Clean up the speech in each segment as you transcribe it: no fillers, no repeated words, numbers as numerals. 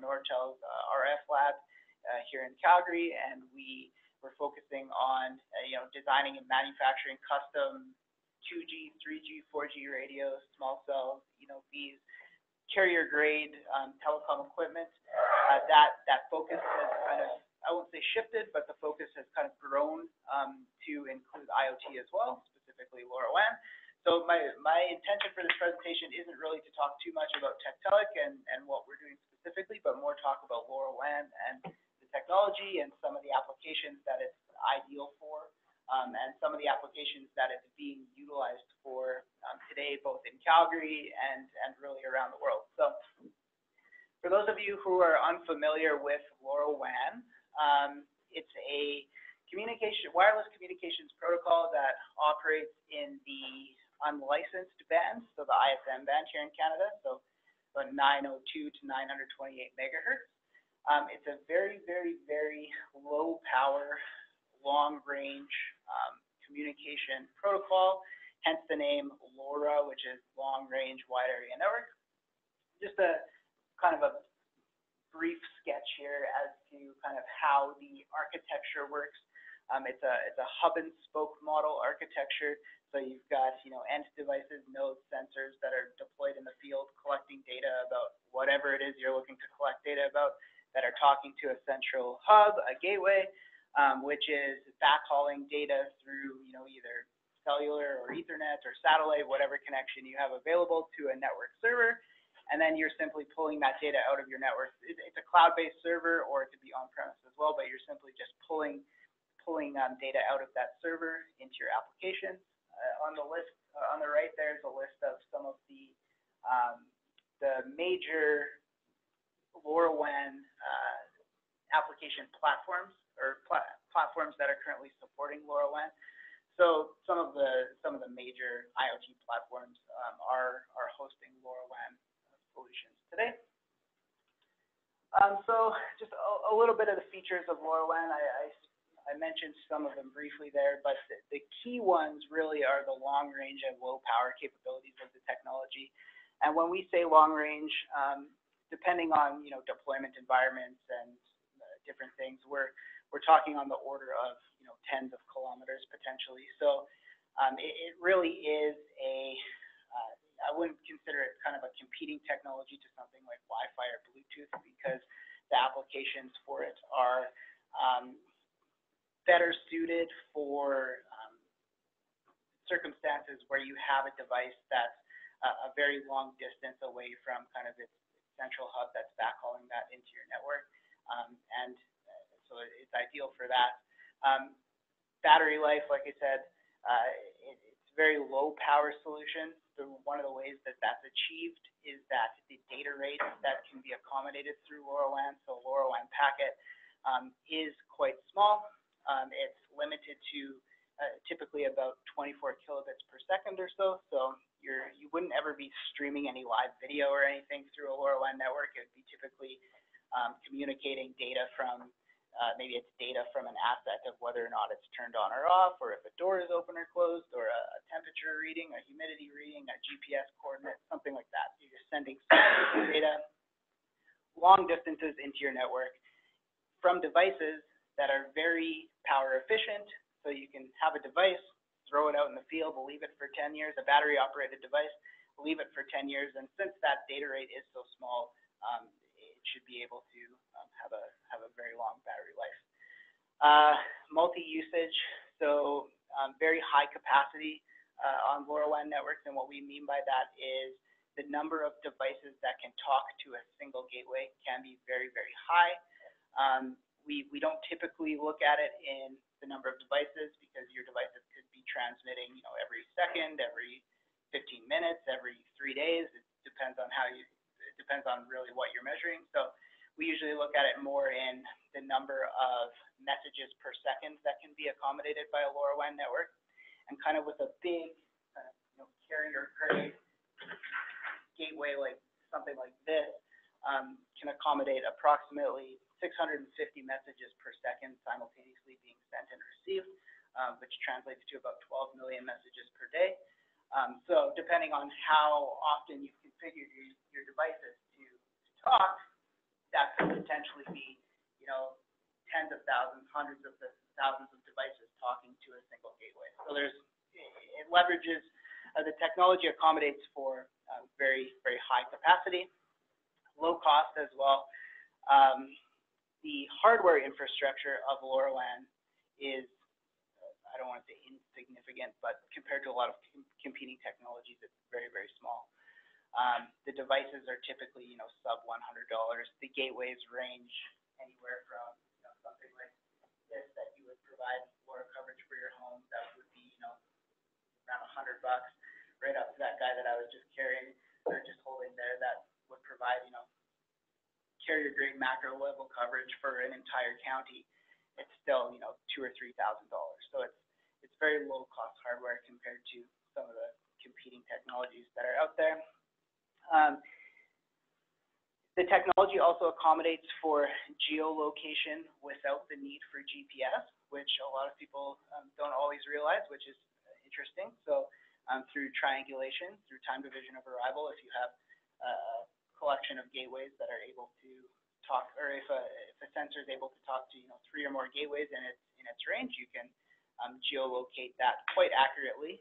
Nortel's RF lab here in Calgary, and we're focusing on designing and manufacturing custom 2G, 3G, 4G radios, small cells, these carrier grade telecom equipment. That focus has kind of, I won't say shifted, but the focus has kind of grown to include IoT as well, specifically LoRaWAN. So my intention for this presentation isn't really to talk too much about Tektelic and what we're doing specifically, but more talk about LoRaWAN and the technology and some of the applications that it's ideal for, and some of the applications that it's being utilized for today, both in Calgary and really around the world. So for those of you who are unfamiliar with LoRaWAN, it's a wireless communications protocol that operates in the unlicensed band, so the ISM band here in Canada, so about 902 to 928 megahertz. It's a very, very, very low power, long range communication protocol, hence the name LoRa, which is long range wide area network. Just a kind of a brief sketch here as to kind of how the architecture works. It's a hub and spoke model architecture. So you've got end devices, nodes, sensors that are deployed in the field, collecting data about whatever it is you're looking to collect data about, that are talking to a central hub, a gateway, which is backhauling data through either cellular or Ethernet or satellite, whatever connection you have available, to a network server. And then you're simply pulling that data out of your network. It's a cloud-based server, or it could be on-premise as well, but you're simply just pulling data out of that server into your application. On the list on the right, there's a list of some of the major LoRaWAN application platforms, or platforms that are currently supporting LoRaWAN. So some of the major IoT platforms are hosting LoRaWAN solutions today. So just a little bit of the features of LoRaWAN. I mentioned some of them briefly there, but the key ones really are the long range and low power capabilities of the technology. And when we say long range, depending on deployment environments and different things, we're talking on the order of tens of kilometers potentially. So it really is I wouldn't consider it kind of a competing technology to something like Wi-Fi or Bluetooth, because the applications for it are better suited for circumstances where you have a device that's a very long distance away from kind of its central hub that's backhauling that into your network, and so it's ideal for that. Battery life, like I said, it's a very low power solution. So one of the ways that that's achieved is that the data rate that can be accommodated through LoRaWAN, so LoRaWAN packet, is quite small. It's limited to typically about 24 kilobits per second or so. So you wouldn't ever be streaming any live video or anything through a LoRaWAN network. It would be typically communicating data from maybe it's data from an asset of whether or not it's turned on or off, or if a door is open or closed, or a temperature reading, a humidity reading, a GPS coordinate, something like that. You're just sending data long distances into your network from devices that are very power efficient. So you can have a device, throw it out in the field, leave it for 10 years, a battery operated device, leave it for 10 years, and since that data rate is so small, it should be able to have a very long battery life. Multi-usage, so very high capacity on LoRaWAN networks, and what we mean by that is the number of devices that can talk to a single gateway can be very, very high. We don't typically look at it in the number of devices, because your devices could be transmitting every second, every 15 minutes, every 3 days. It depends on it depends on really what you're measuring. So we usually look at it more in the number of messages per second that can be accommodated by a LoRaWAN network. And kind of with a big carrier grade gateway, like something like this, can accommodate approximately 650 messages per second simultaneously being sent and received, which translates to about 12 million messages per day. So depending on how often you configure your devices to talk, that could potentially be, you know, tens of thousands, hundreds of thousands of devices talking to a single gateway. So it leverages, the technology accommodates for very, very high capacity, low cost as well. The hardware infrastructure of LoRaWAN is, I don't want to say insignificant, but compared to a lot of competing technologies, it's very, very small. The devices are typically, you know, sub $100. The gateways range anywhere from, you know, something like this that you would provide LoRa coverage for your home. That would be, you know, around $100, right up to that guy that I was just carrying or just holding there that would provide, you know, carrier grade macro level coverage for an entire county. It's still, you know, $2,000 or $3,000. So it's very low cost hardware compared to some of the competing technologies that are out there. The technology also accommodates for geolocation without the need for GPS, which a lot of people don't always realize, which is interesting. So through triangulation, through time division of arrival, if you have collection of gateways that are able to talk, or if a sensor is able to talk to, you know, 3 or more gateways in its range, you can geolocate that quite accurately.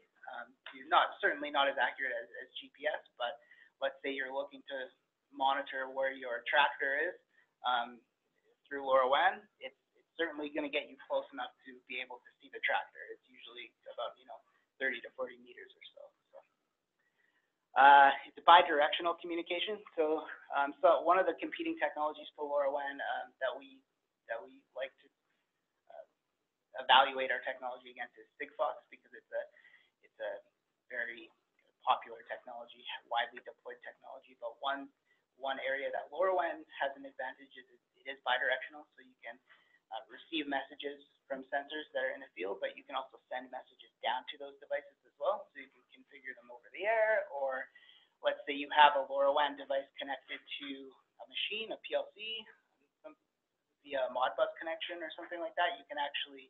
Certainly not as accurate as GPS, but let's say you're looking to monitor where your tractor is through LoRaWAN, it's certainly going to get you close enough to be able to see the tractor. It's usually about, you know, 30 to 40 meters or so. It's a bidirectional communication. So one of the competing technologies for LoRaWAN that we like to evaluate our technology against is Sigfox, because it's a very popular technology, widely deployed technology. But one area that LoRaWAN has an advantage is it is bidirectional, so you can receive messages from sensors that are in the field, but you can also send messages down to those devices as well. So you can configure them over the air, or let's say you have a LoRaWAN device connected to a machine, a PLC, via a Modbus connection or something like that. You can actually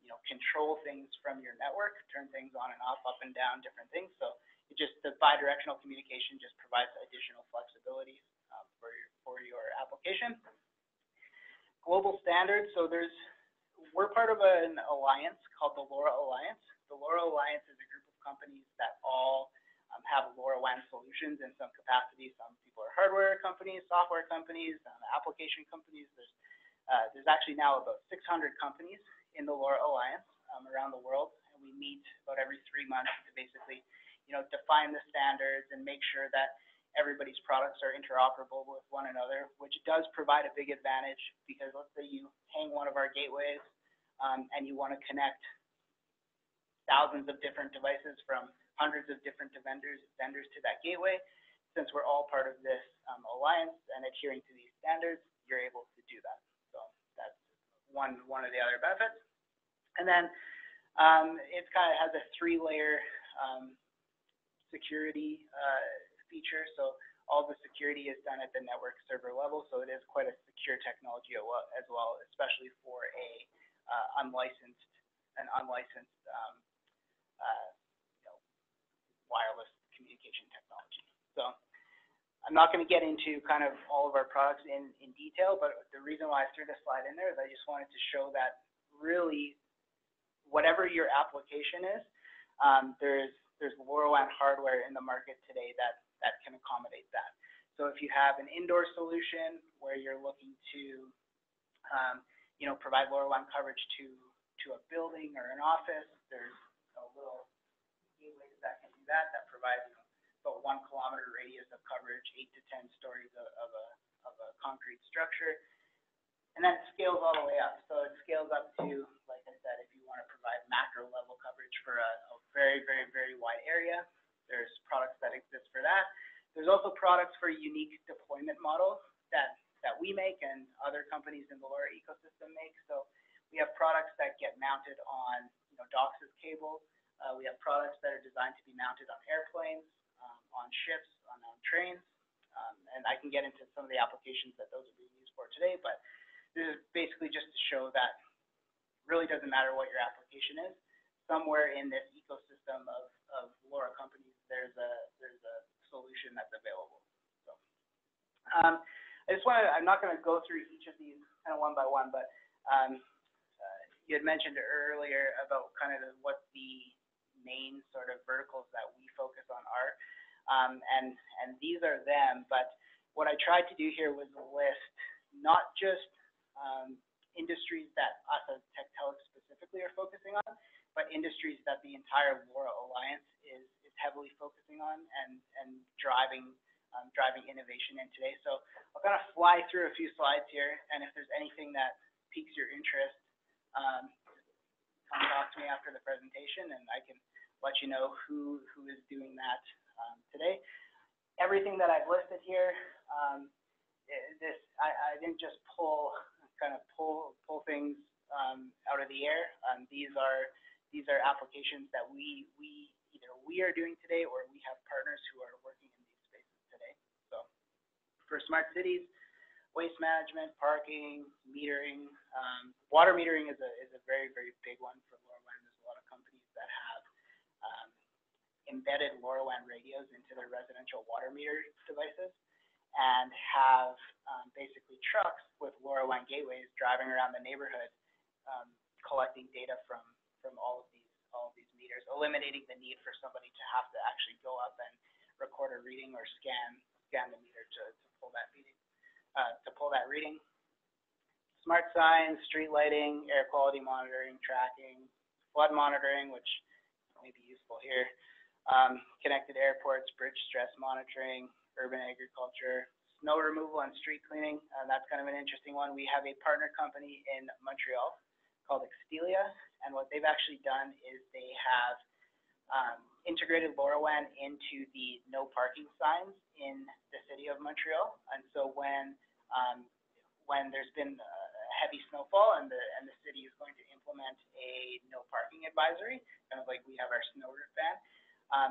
you know, control things from your network, turn things on and off, up and down, different things. So the bidirectional communication just provides additional flexibility for your application. Global standards. So we're part of an alliance called the LoRa Alliance. The LoRa Alliance is a group of companies that all have LoRaWAN solutions in some capacity. Some people are hardware companies, software companies, application companies. There's actually now about 600 companies in the LoRa Alliance around the world, and we meet about every 3 months to basically, you know, define the standards and make sure that everybody's products are interoperable with one another, which does provide a big advantage, because let's say you hang one of our gateways and you want to connect thousands of different devices from hundreds of different vendors to that gateway. Since we're all part of this alliance and adhering to these standards, you're able to do that. So that's one of the other benefits. And then it kind of has a 3-layer security feature. So all the security is done at the network server level. So it is quite a secure technology as well, especially for an unlicensed wireless communication technology. So I'm not going to get into kind of all of our products in detail, but the reason why I threw this slide in there is I just wanted to show that really whatever your application is, there's LoRaWAN hardware in the market today that can accommodate that. So if you have an indoor solution where you're looking to you know, provide LoRaWAN coverage to a building or an office, there's a little gateways that can do that provide, you know, about 1 kilometer radius of coverage, 8 to 10 stories of a concrete structure. And then it scales all the way up. So it scales up to, like I said, if you want to provide macro level coverage for a very, very, very wide area, there's products that exist for that. There's also products for unique deployment models that we make and other companies in the LoRa ecosystem make. So we have products that get mounted on, you know, DOCSIS cables. We have products that are designed to be mounted on airplanes, on ships, on trains. And I can get into some of the applications that those are being used for today, but this is basically just to show that it really doesn't matter what your application is. Somewhere in this ecosystem of LoRa companies, there's a solution that's available. So, I just want to, I'm not going to go through each of these kind of one by one, but you had mentioned earlier about kind of what the main sort of verticals that we focus on are, and these are them. But what I tried to do here was list not just industries that us as Tektelic specifically are focusing on, but industries that the entire LoRa Alliance is heavily focusing on and driving innovation in today. So I'll kind of fly through a few slides here, and if there's anything that piques your interest, come talk to me after the presentation, and I can let you know who is doing that today. Everything that I've listed here, I didn't just pull things out of the air. These are applications that either we are doing today, or we have partners who are working in these spaces today. So for smart cities, waste management, parking, metering, water metering is a very, very big one for LoRaWAN. There's a lot of companies that have embedded LoRaWAN radios into their residential water meter devices, and have basically trucks with LoRaWAN gateways driving around the neighborhood, collecting data from all of these meters, eliminating the need for somebody to have to actually go up and record a reading or scan the meter to pull that reading. Smart signs, street lighting, air quality monitoring, tracking, flood monitoring, which may be useful here, connected airports, bridge stress monitoring, urban agriculture, snow removal and street cleaning. That's kind of an interesting one. We have a partner company in Montreal called Tektelic, and what they've actually done is they have integrated LoRaWAN into the no parking signs in the city of Montreal. And so when there's been heavy snowfall and the city is going to implement a no parking advisory, kind of like we have our snow route ban,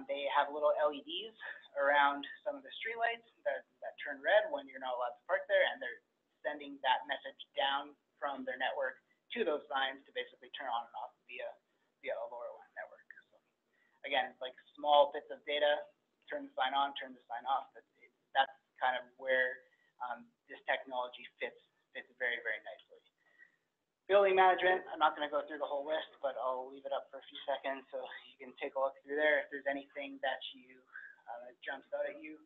they have little LEDs around some of the streetlights that turn red when you're not allowed to park there, and they're sending that message down from their network to those signs to basically turn on and off via a LoRaWAN network. So again, like small bits of data, turn the sign on, turn the sign off. That's kind of where this technology fits very, very nicely. Building management, I'm not going to go through the whole list, but I'll leave it up for a few seconds so you can take a look through there. If there's anything that jumps out at you,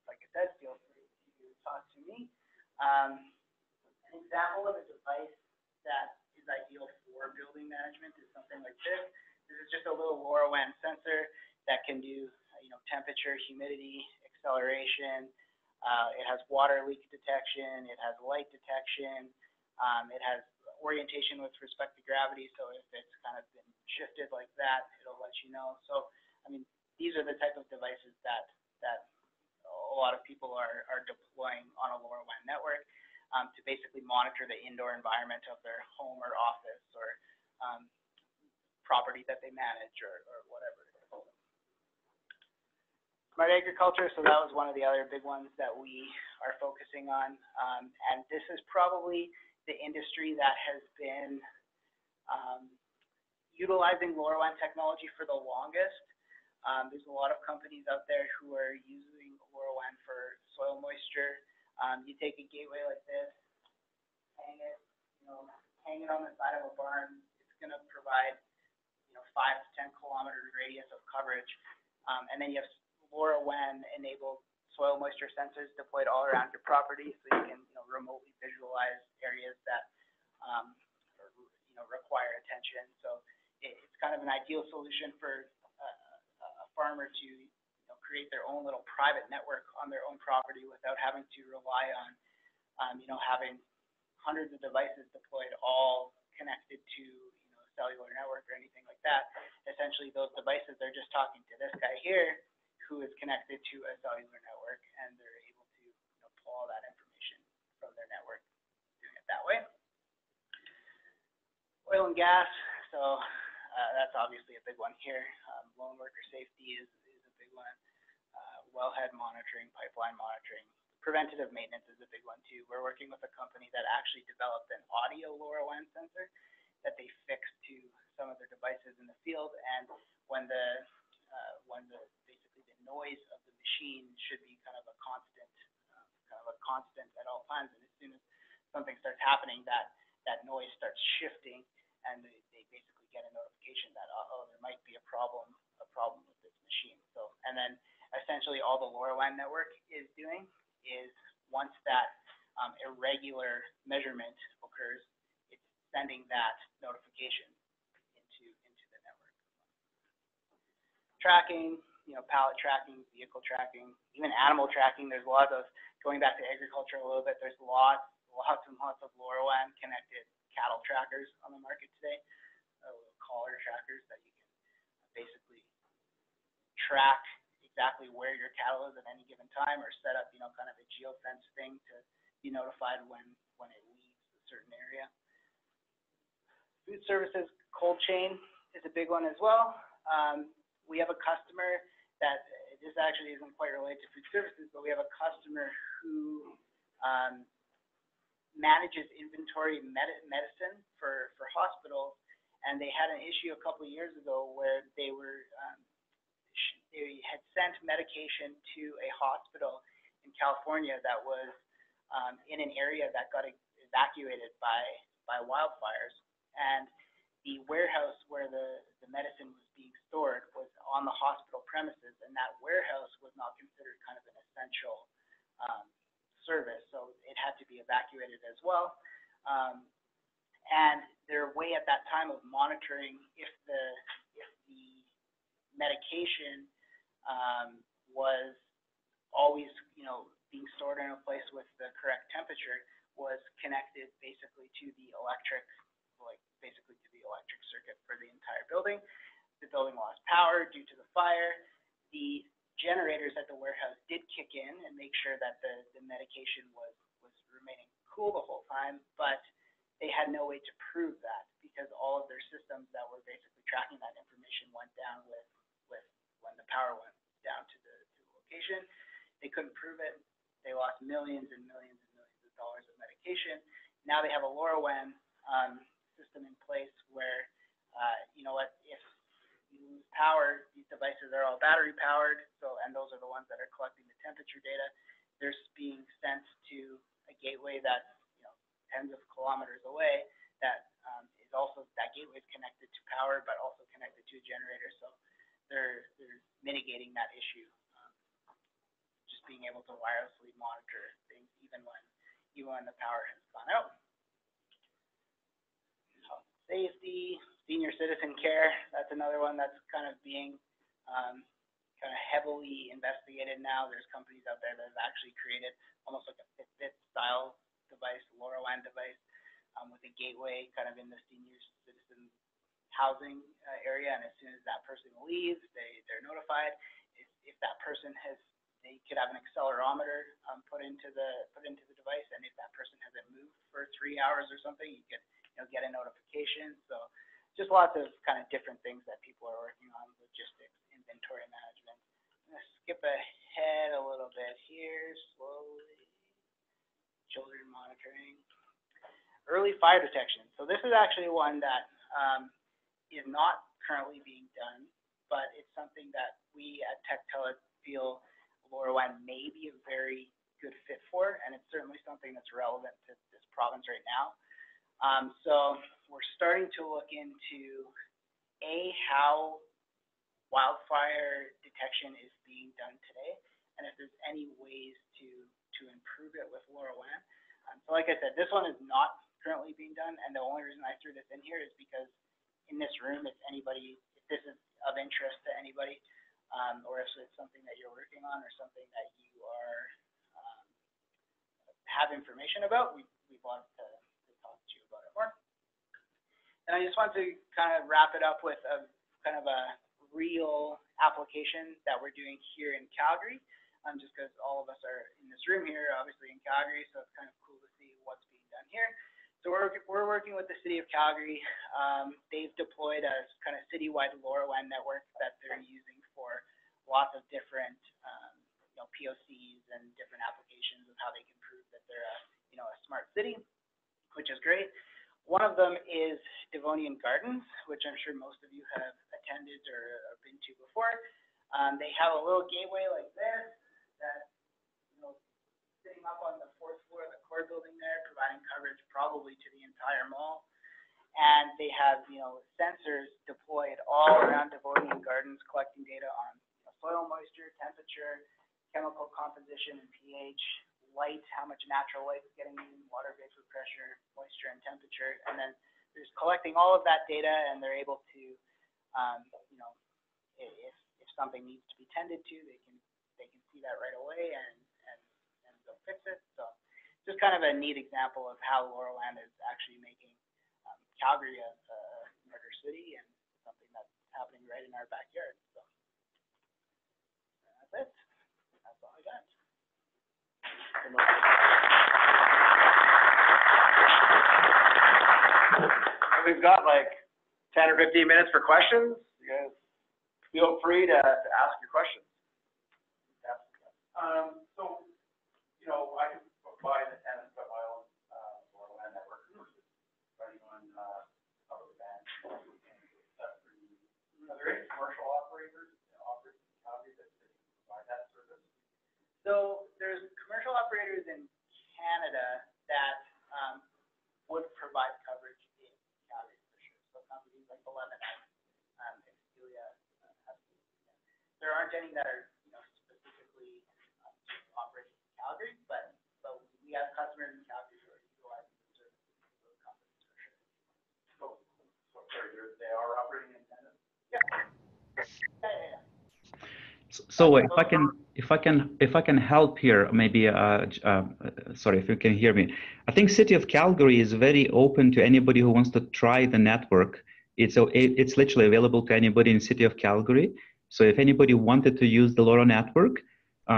like I said, feel free to talk to me. An example of a device that is ideal for building management is something like this. This is just a little LoRaWAN sensor that can do, temperature, humidity, acceleration. It has water leak detection. It has light detection. It has orientation with respect to gravity, so if it's kind of been shifted like that, it'll let you know. So, these are the type of devices that a lot of people are deploying on a LoRaWAN network to basically monitor the indoor environment of their home or office or property that they manage or whatever it is. Smart agriculture, so that was one of the other big ones that we are focusing on, and this is probably the industry that has been utilizing LoRaWAN technology for the longest. There's a lot of companies out there who are using LoRaWAN for soil moisture. You take a gateway like this, hang it on the side of a barn. It's going to provide 5 to 10 kilometer radius of coverage, and then you have LoRaWAN enabled soil moisture sensors deployed all around your property, so you can remotely visualize areas that require attention. So it's kind of an ideal solution for a farmer to create their own little private network on their own property without having to rely on having hundreds of devices deployed all connected to a cellular network or anything like that. Essentially, those devices are just talking to this guy here, who is connected to a cellular network, and they're able to pull all that information from their network, doing it that way. Oil and gas, so that's obviously a big one here. Lone worker safety is a big one. Wellhead monitoring, pipeline monitoring. Preventative maintenance is a big one too. We're working with a company that actually developed an audio LoRaWAN sensor that they fixed to some of their devices in the field, and when basically the noise of the machine should be kind of a constant kind of a constant at all times, and as soon as something starts happening, that noise starts shifting, and they basically get a notification that there might be a problem with this machine. So, and then essentially all the LoRaWAN network is doing is once that irregular measurement occurs, it's sending that notification into the network. Tracking, pallet tracking, vehicle tracking, even animal tracking. There's a lot of those. Going back to agriculture a little bit, there's lots and lots of LoRaWAN connected cattle trackers on the market today. Little collar trackers that you can basically track exactly where your cattle is at any given time, or set up, kind of a geofence thing to be notified when it leaves a certain area. Food services, cold chain is a big one as well. We have a customer that, this actually isn't quite related to food services, but we have a customer who manages inventory medicine for hospitals, and they had an issue a couple of years ago where they had sent medication to a hospital in California that was in an area that got evacuated by wildfires, and the warehouse where the medicine was being stored was on the hospital premises, and that warehouse was not considered kind of an essential service, so it had to be evacuated as well. And their way at that time of monitoring if the medication was always, being stored in a place with the correct temperature was connected basically to the electric circuit for the entire building. The building lost power due to the fire. The generators at the warehouse did kick in and make sure that the medication was remaining cool the whole time, but they had no way to prove that because all of their systems that were basically tracking that information went down with when the power went down to the location. They couldn't prove it. They lost millions and millions and millions of dollars of medication. Now they have a LoRaWAN system in place where, if you lose power, these devices are all battery powered, and those are the ones that are collecting the temperature data. They're being sent to a gateway that's tens of kilometers away. That gateway is connected to power, but also connected to a generator. So they're mitigating that issue. Just being able to wirelessly monitor things even when the power has gone out. Health and safety, senior citizen care. That's another one that's kind of being kind of heavily investigated now. There's companies out there that have actually created almost like a Fitbit style device, LoRaWAN device, with a gateway kind of in the senior citizen housing area, and as soon as that person leaves, they're notified. If that person they could have an accelerometer put into the device, and if that person hasn't moved for 3 hours or something, you could get a notification. So just lots of kind of different things that people are working on: logistics, inventory management. I'm gonna skip ahead a little bit here slowly. Children monitoring. Early fire detection. So this is actually one that is not currently being done, but it's something that we at Tektelic feel LoRaWAN may be a very good fit for, and it's certainly something that's relevant to this province right now. So we're starting to look into how wildfire detection is being done today, and if there's any ways to improve it with LoRaWAN. So like I said, this one is not currently being done, and the only reason I threw this in here is because in this room, if this is of interest to anybody, or if it's something that you're working on or something that you have information about, we'd love to talk to you about it more. And I just want to kind of wrap it up with a kind of a real application that we're doing here in Calgary, just because all of us are in this room here, obviously in Calgary, so it's kind of cool to see what's being done here. So we're working with the City of Calgary. They've deployed a kind of citywide LoRaWAN network that they're using for lots of different POCs and different applications of how they can prove that they're a smart city, which is great. One of them is Devonian Gardens, which I'm sure most of you have attended or been to before. They have a little gateway like this that City sitting up on the 4th floor of the core building there, providing coverage probably to the entire mall. And they have, sensors deployed all around Devonian Gardens, collecting data on soil moisture, temperature, chemical composition and pH, light, how much natural light is getting in, water vapor pressure, moisture and temperature. And then they're just collecting all of that data, and they're able to, if something needs to be tended to, they can see that right away and go fix it. So just kind of a neat example of how LoRaWAN is actually making Calgary a murder city, and something that's happening right in our backyard. So that's it. That's all I got. We've got like 10 or 15 minutes for questions. You guys feel free to ask your questions. So, I can buy an antenna and put my own LoRaWAN network running on public band. Are there any commercial operators operating in Calgary that can provide that service? So there's commercial operators in Canada that would provide coverage in Calgary for sure. So companies like 11X, Expedia, there aren't any that are specifically operating in Calgary, but we have customers in Calgary who are utilizing the services of those companies for sure. So they are operating antennas? Yeah. So if I can help here, maybe sorry if you can hear me. I think City of Calgary is very open to anybody who wants to try the network. It's literally available to anybody in City of Calgary. So if anybody wanted to use the LoRa network,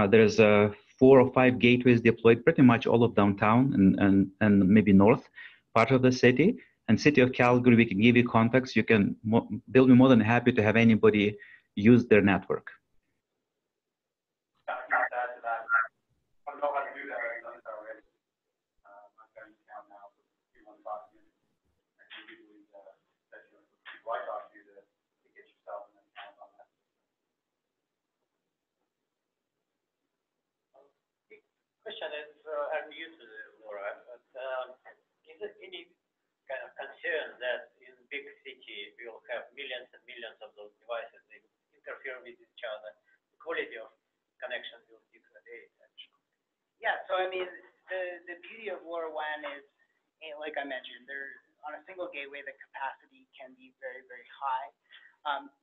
there's 4 or 5 gateways deployed pretty much all of downtown and maybe north part of the city. And City of Calgary, we can give you contacts. They'll be more than happy to have anybody use their network. Question is, I'm new to the LoRa, but is there any kind of concern that in big city we will have millions and millions of those devices, they interfere with each other, the quality of connection will degrade actually? Yeah, so I mean, the beauty of LoRaWAN is, like I mentioned, on a single gateway, the capacity can be very, very high.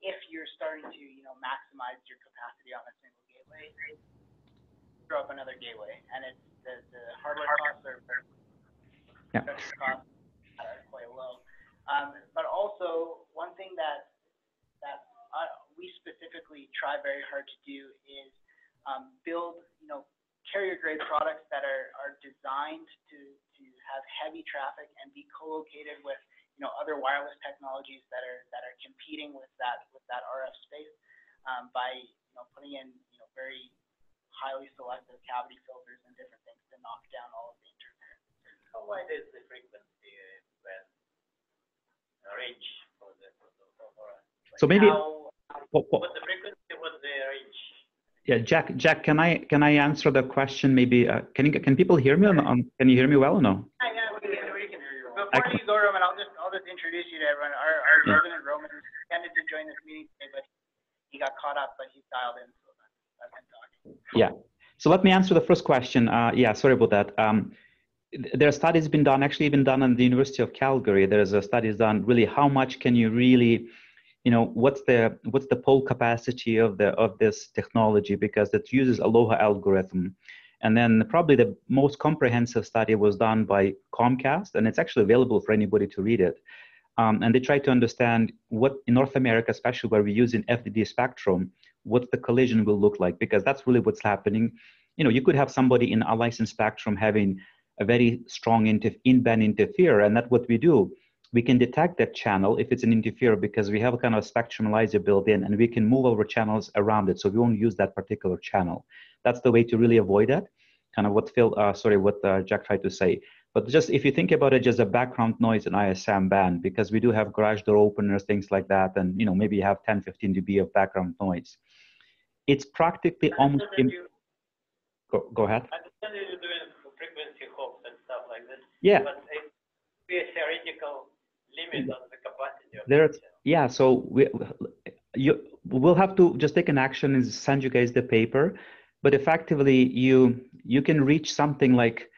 If you're starting to, maximize your capacity on a single gateway, throw up another gateway, and it's the hardware costs are quite low. But also, one thing that we specifically try very hard to do is build, carrier grade products that are designed to have heavy traffic and be co-located with other wireless technologies that are competing with that RF space by putting in very highly selective cavity filters and different things to knock down all of the interference. How wide is the frequency range for the LoRa? So maybe what's the frequency? What's the range? Yeah, Jack, can I answer the question? Maybe can people hear me? Can you hear me well or no? Yeah, we can hear you. Before you go, Roman, I'll just introduce you to everyone. Our resident Roman intended to join this meeting today, but he got caught up, but he's dialed in, so that's him talking. Yeah. So let me answer the first question. Yeah, sorry about that. There are studies been done, actually been done at the University of Calgary. There's a studies done really how much can you really, what's the pole capacity of this technology, because it uses Aloha algorithm. And then probably the most comprehensive study was done by Comcast, and it's actually available for anybody to read it. And they try to understand what in North America, especially where we use in FDD spectrum, what the collision will look like, because that's really what's happening. You could have somebody in a licensed spectrum having a very strong in-band interferer, and that's what we do. We can detect that channel if it's an interferer because we have a kind of spectrum analyzer built in, and we can move our channels around it, so we won't use that particular channel. That's the way to really avoid that. Kind of what Jack tried to say. But just if you think about it, just a background noise in ISM band, because we do have garage door openers, things like that, and maybe you have 10, 15 dB of background noise. It's practically almost. Go ahead. I understand you're doing channels and stuff like this. Yeah. But it be a theoretical limit on the capacity of there's yeah, so we'll have to just take an action and send you guys the paper, but effectively you can reach something like,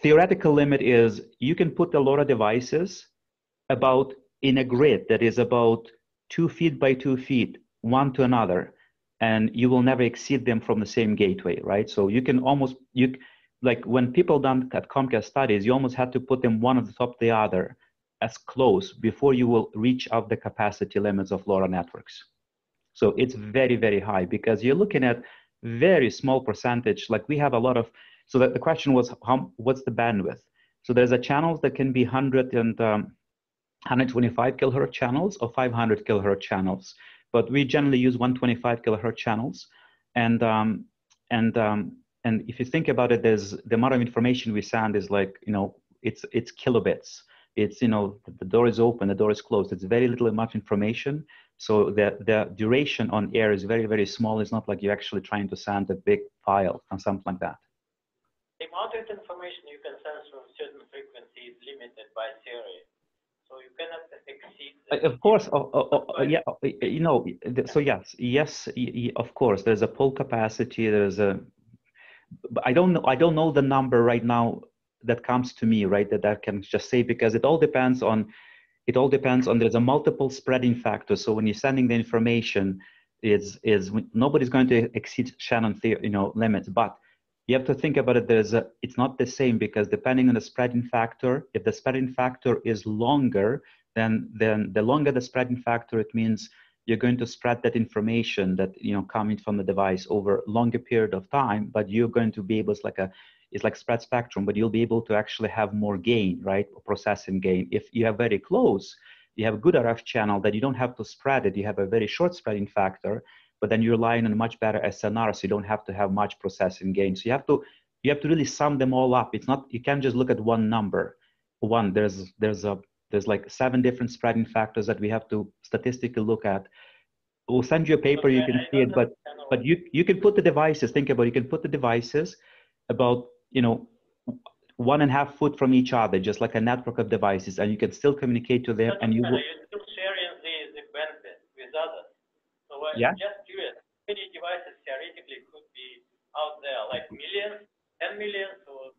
theoretical limit is you can put a lot of devices about in a grid that is about 2 feet by 2 feet one to another, and you will never exceed them from the same gateway, right? So you can almost, like when people done at Comcast studies, you almost had to put them one on the top of the other as close before you will reach out the capacity limits of LoRa networks. So it's very, very high because you're looking at very small percentage. Like we have a lot of, so that the question was, what's the bandwidth? So there's a channels that can be 125 kilohertz channels or 500 kilohertz channels, but we generally use 125 kilohertz channels. And if you think about it, there's the amount of information we send is like, it's kilobits. It's, the door is open, the door is closed. It's very little much information. So the duration on air is very, very small. It's not like you're actually trying to send a big file or something like that. The amount of information you can send from certain frequency is limited by theory. So you cannot exceed. Of course, yeah, so yes, of course, there's a pole capacity. There's a, I don't know the number right now that comes to me, right? That I can just say, because it all depends on, there's a multiple spreading factor. So when you're sending the information, nobody's going to exceed Shannon limits, but you have to think about it. It's not the same, because depending on the spreading factor, if the spreading factor is longer, then the longer the spreading factor, it means you're going to spread that information that coming from the device over a longer period of time. But you're going to be able, it's like spread spectrum, but you'll be able to actually have more gain, right? Processing gain. If you have very close, you have a good RF channel that you don't have to spread it. You have a very short spreading factor, but then you're relying on a much better SNR, so you don't have to have much processing gain. So you have to really sum them all up. It's not, you can't just look at one number. There's like 7 different spreading factors that we have to statistically look at. We'll send you a paper, you can see it, but you can put the devices, think about it, you can put the devices about 1.5 foot from each other, just like a network of devices, and you can still communicate to them, and you will. You're still sharing the benefit with others. So I'm just curious, how many devices theoretically could be out there, like millions, 10 millions, or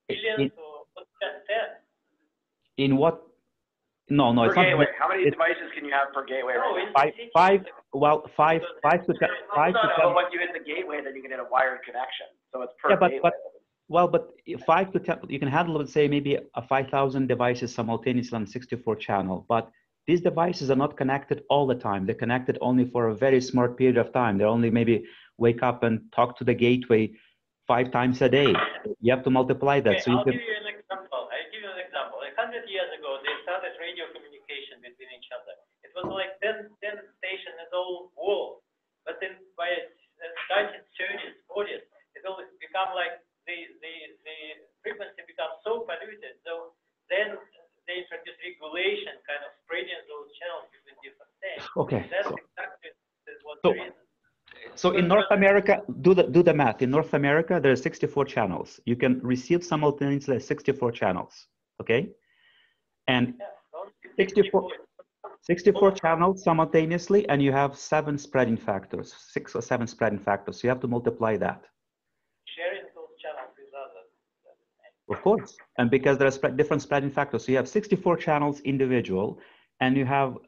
billions, or just 10? In what? No, per it's not. gateway. How many devices can you have per gateway? Five to 10. But once you hit the gateway, then you can hit a wired connection. So it's per gateway. But 5 to 10, you can handle, let's say, maybe a 5,000 devices simultaneously on 64 channel. But these devices are not connected all the time. They're connected only for a very smart period of time. They only maybe wake up and talk to the gateway 5 times a day. You have to multiply that. Okay, so I'll give you an example. 100 years ago, they started radio communication between each other. It was like 10 stations in all world. But then by the 1930s, 40s, it always become like the frequency becomes so polluted. So then they introduced regulation, kind of spreading those channels between different things. Okay. That's exactly what the reason. So in North America, do the math. In North America, there are 64 channels. You can receive simultaneously 64 channels. Okay. And 64 channels simultaneously, and you have 7 spreading factors, 6 or 7 spreading factors. So you have to multiply that. Sharing those channels with others. Of course, and because there are different spreading factors. So you have 64 channels individual, and you have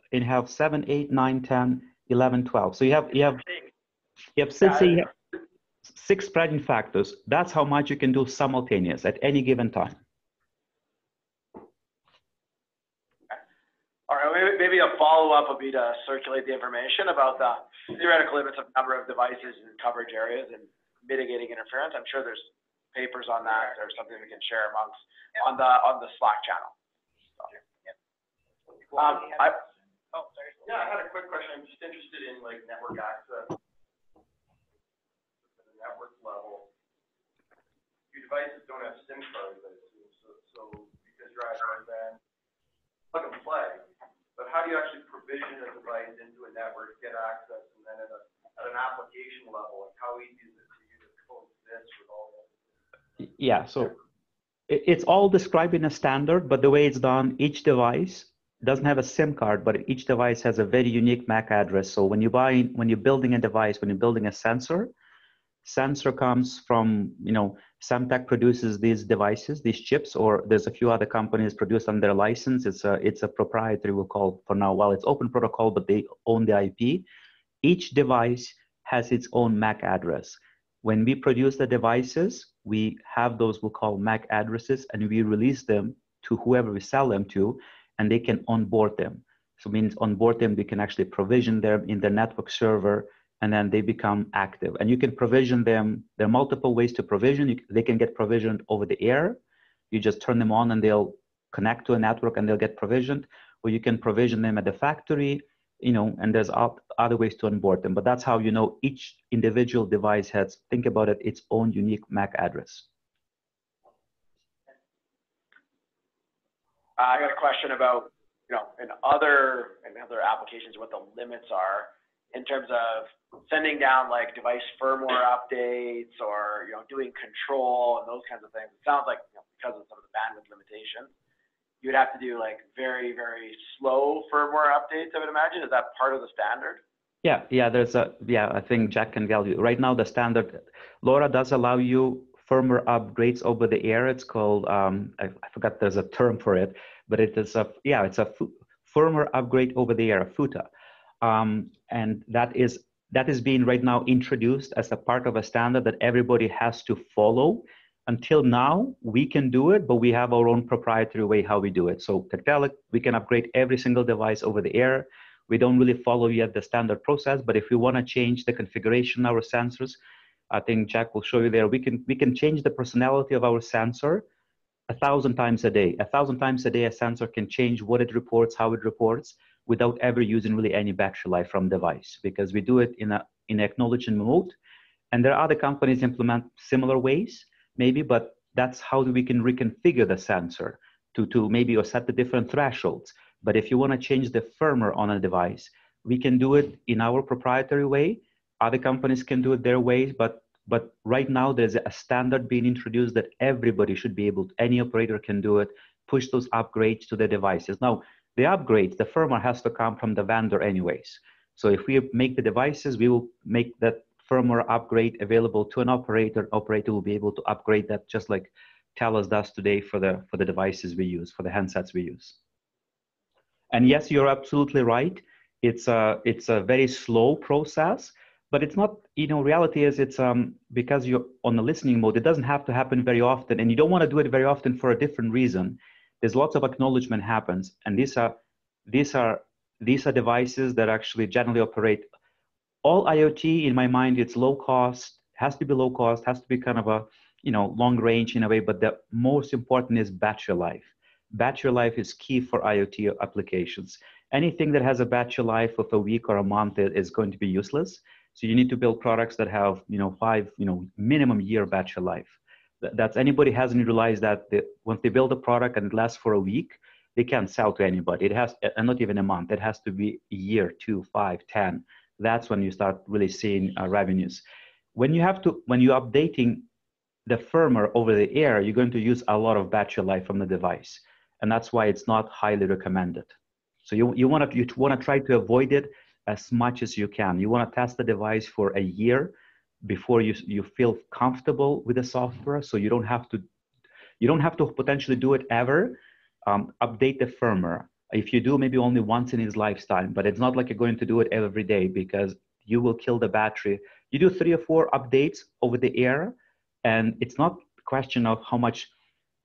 7, 8, 9, 10, 11, 12. So you have 6 spreading factors. That's how much you can do simultaneous at any given time. All right, maybe a follow-up would be to circulate the information about the theoretical limits of number of devices and coverage areas and mitigating interference. I'm sure there's papers on that or something we can share amongst on the Slack channel. So, I had a quick question. I'm just interested in like network access at the network level. Your devices don't have SIM cards, I assume, so because you're at broadband, plug and play. But how do you actually provision a device into a network, get access, and then at an application level, like how easy is it for you to coexist with all that? Yeah, so It's all described in a standard, but the way it's done, each device doesn't have a SIM card, but each device has a very unique MAC address. So when you're building a device, when you're building a sensor comes from, Semtech produces these devices, these chips, or there's a few other companies produced under their license. It's a proprietary, we'll call for now. Well, it's open protocol, but they own the IP. Each device has its own MAC address. When we produce the devices, we have those we'll call MAC addresses, and we release them to whoever we sell them to, and they can onboard them. So it means onboard them, we can actually provision them in the network server, and then they become active. And you can provision them. There are multiple ways to provision. They can get provisioned over the air. You just turn them on and they'll connect to a network and they'll get provisioned, or you can provision them at the factory, and there's other ways to onboard them. But that's how each individual device has, think about it, its own unique MAC address. I got a question about, in other applications, what the limits are in terms of sending down like device firmware updates or, doing control and those kinds of things. It sounds like, because of some of the bandwidth limitations, you would have to do like very, very slow firmware updates, I would imagine. Is that part of the standard? Yeah, I think Jack can tell you. Right now, the standard, LoRa does allow you firmware upgrades over the air. It's called, I forgot there's a term for it, but it's a firmware upgrade over the air, FUTA. And that is being right now introduced as a part of a standard that everybody has to follow. Until now, we can do it, but we have our own proprietary way how we do it. So Tektelic, we can upgrade every single device over the air. We don't really follow yet the standard process, but if we want to change the configuration of our sensors, I think Jack will show you there. We can change the personality of our sensor 1,000 times a day. 1,000 times a day, a sensor can change what it reports, how it reports, without ever using really any battery life from device, because we do it in acknowledgement mode. And there are other companies implement similar ways, maybe, but that's how we can reconfigure the sensor to maybe or set the different thresholds. But if you want to change the firmware on a device, we can do it in our proprietary way. Other companies can do it their way, but right now there's a standard being introduced that everybody should be able to, any operator can do it, push those upgrades to the devices. Now, the upgrades, the firmware has to come from the vendor anyways. So if we make the devices, we will make that firmware upgrade available to an operator. Operator will be able to upgrade that just like Telus does today for the devices we use, for the handsets we use. And yes, you're absolutely right. It's a very slow process, but it's not, reality is it's because you're on the listening mode, it doesn't have to happen very often, and you don't want to do it very often for a different reason. There's lots of acknowledgement happens, and these are devices that actually generally operate. All IoT, in my mind, it's low cost, has to be low cost, has to be kind of a, long range in a way, but the most important is battery life. Battery life is key for IoT applications. Anything that has a battery life of a week or a month is going to be useless. So you need to build products that have, 5, minimum year battery life. That's anybody hasn't realized that once they build a product and it lasts for a week, they can't sell to anybody. It has, and not even a month, it has to be a year, 2, 5, 10. That's when you start really seeing revenues. When you're updating the firmware over the air, you're going to use a lot of battery life from the device. And that's why it's not highly recommended. So you want to try to avoid it as much as you can. You want to test the device for a year before you feel comfortable with the software. So you don't have to potentially do it ever. Update the firmware. If you do, maybe only once in his lifetime, but it's not like you're going to do it every day because you will kill the battery. You do 3 or 4 updates over the air, and it's not a question of how much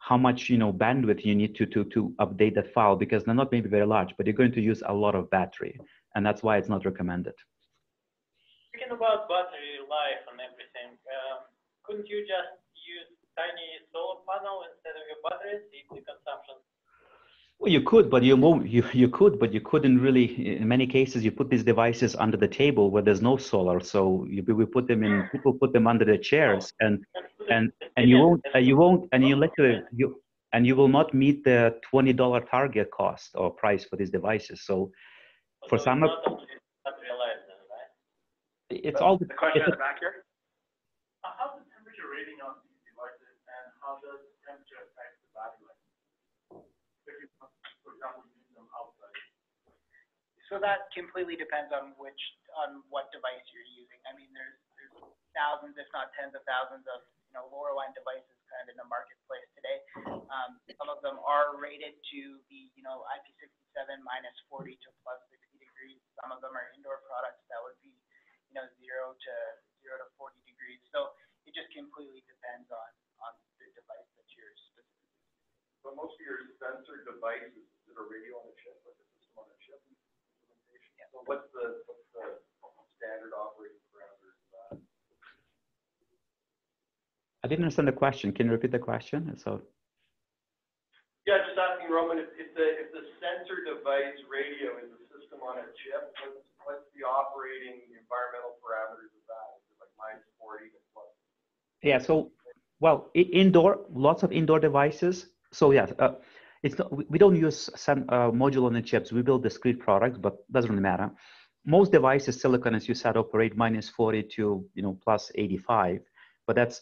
bandwidth you need to update that file, because they're not maybe very large, but you're going to use a lot of battery, and that's why it's not recommended. Speaking about battery life and everything, couldn't you just use tiny solar panel instead of your batteries if the consumption? Well, you could, but you couldn't really. In many cases, you put these devices under the table where there's no solar, so we put them in. People put them under the chairs, and you will not meet the $20 target cost or price for these devices. So for some of it's all the question at the back here. How's the temperature rating on these devices, and how does temperature affect So that completely depends on what device you're using. I mean, there's thousands, if not tens of thousands of, LoRaWAN devices kind of in the marketplace today. Some of them are rated to be, IP67 -40 to +60 degrees. Some of them are indoor products that would be, 0 to 40 degrees. So it just completely depends on the device that you're specifically using. But most of your sensor devices, is it a radio on a chip, like a system on a chip implementation? Yeah. So what's the standard operating parameters of that? I didn't understand the question. Can you repeat the question? So. Yeah, just asking Roman if the sensor device radio is a system on a chip, what's the operating environmental parameters of that? Is it like -40 to plus? Yeah. So, well, indoor, lots of indoor devices. So yeah, it's not, we don't use module on the chips. We build discrete products, but doesn't really matter. Most devices, silicon, as you said, operate -40 to +85, but that's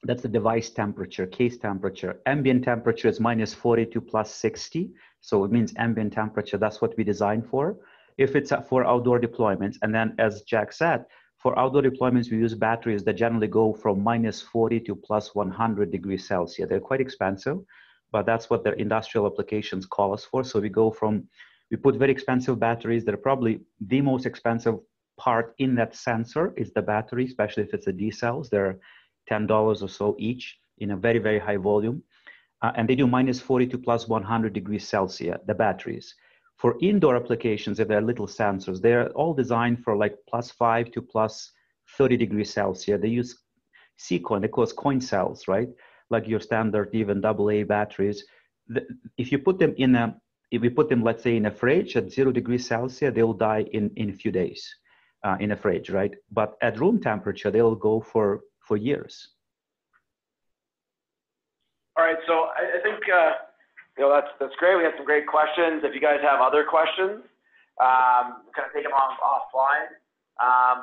the device temperature, case temperature. Ambient temperature is -40 to +60. So it means ambient temperature, that's what we design for. If it's for outdoor deployments, and then as Jack said, for outdoor deployments, we use batteries that generally go from -40 to +100 degrees Celsius. They're quite expensive, but that's what their industrial applications call us for. So we put very expensive batteries that are probably the most expensive part in that sensor is the battery, especially if it's a D cells. They're $10 or so each in a very, very high volume. And they do -40 to +100 degrees Celsius, the batteries. For indoor applications, if they're little sensors, they're all designed for like +5 to +30 degrees Celsius. They use C-coin, they call it coin cells, right? Like your standard even AA batteries. If you put them if we put them, let's say, in a fridge at 0 degrees Celsius, they'll die in a few days in a fridge, right? But at room temperature, they'll go for years. All right, so I think that's great. We had some great questions. If you guys have other questions, kind of take them offline.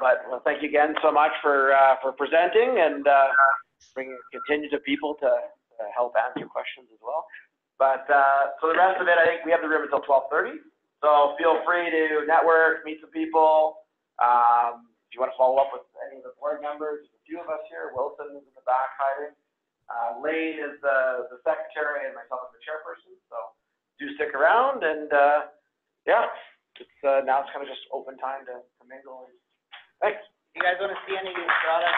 But thank you again so much for presenting and bringing contingent of people to help answer questions as well. But so the rest of it, I think we have the room until 12:30. So feel free to network, meet some people. If you want to follow up with any of the board members, there's a few of us here. Wilson is in the back hiding. Lane is the secretary, and myself is the chairperson. So do stick around, and yeah, it's now it's kind of just open time to mingle. Thanks. If you guys want to see any of these products,